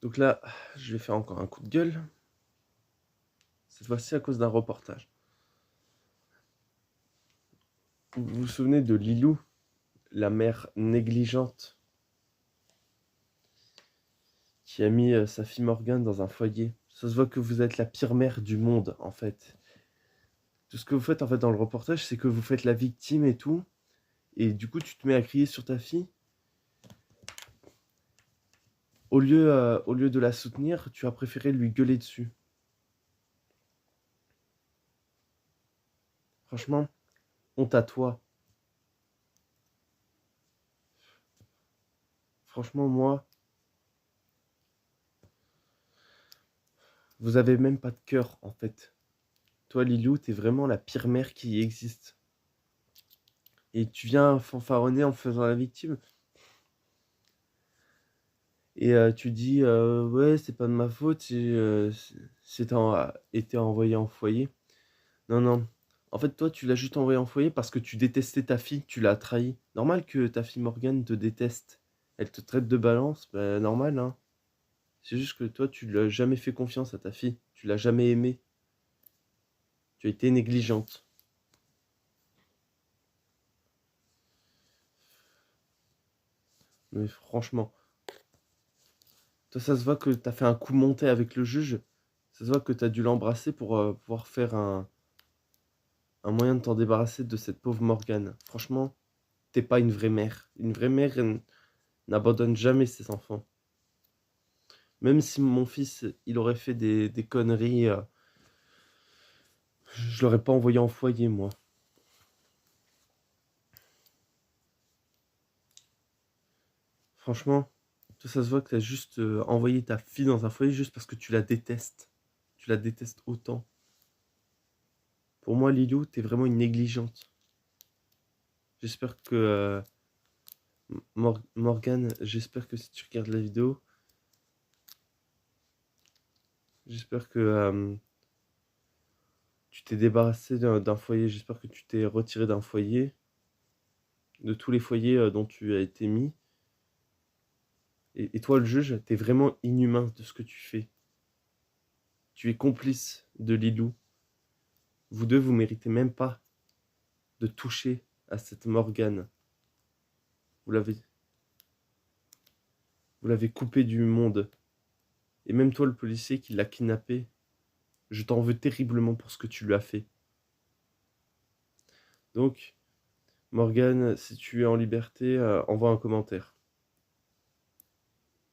Donc là, je vais faire encore un coup de gueule. Cette fois-ci à cause d'un reportage. Vous vous souvenez de Lilou, la mère négligente, qui a mis sa fille Morgane dans un foyer? Ça se voit que vous êtes la pire mère du monde, en fait. Tout ce que vous faites, en fait, dans le reportage, c'est que vous faites la victime et tout. Et du coup, tu te mets à crier sur ta fille. Au lieu de la soutenir, tu as préféré lui gueuler dessus. Franchement, honte à toi. Franchement, moi, vous avez même pas de cœur, en fait. Toi, Lilou, t'es vraiment la pire mère qui existe. Et tu viens fanfaronner en faisant la victime. Et tu dis, ouais, c'est pas de ma faute, été envoyé en foyer. Non, non. En fait, toi, tu l'as juste envoyé en foyer parce que tu détestais ta fille, tu l'as trahi. Normal que ta fille Morgane te déteste. Elle te traite de balance, bah normal, hein. C'est juste que toi, tu l'as jamais fait confiance à ta fille. Tu l'as jamais aimée. Tu as été négligente. Mais franchement, toi, ça se voit que t'as fait un coup monté avec le juge. Ça se voit que t'as dû l'embrasser pour pouvoir faire un moyen de t'en débarrasser de cette pauvre Morgane. Franchement, t'es pas une vraie mère. Une vraie mère n'abandonne jamais ses enfants. Même si mon fils, il aurait fait des conneries, je l'aurais pas envoyé en foyer, moi. Franchement, toi, ça se voit que t'as juste envoyé ta fille dans un foyer juste parce que tu la détestes. Tu la détestes autant. Pour moi, Lilou, t'es vraiment une négligente. J'espère que Morgane, j'espère que si tu regardes la vidéo, j'espère que tu t'es débarrassé d'un foyer, j'espère que tu t'es retiré d'un foyer, de tous les foyers dont tu as été mis. Et toi, le juge, t'es vraiment inhumain de ce que tu fais. Tu es complice de Lilou. Vous deux, vous méritez même pas de toucher à cette Morgane. Vous l'avez, vous l'avez coupée du monde. Et même toi, le policier qui l'a kidnappée, je t'en veux terriblement pour ce que tu lui as fait. Donc, Morgane, si tu es en liberté, envoie un commentaire.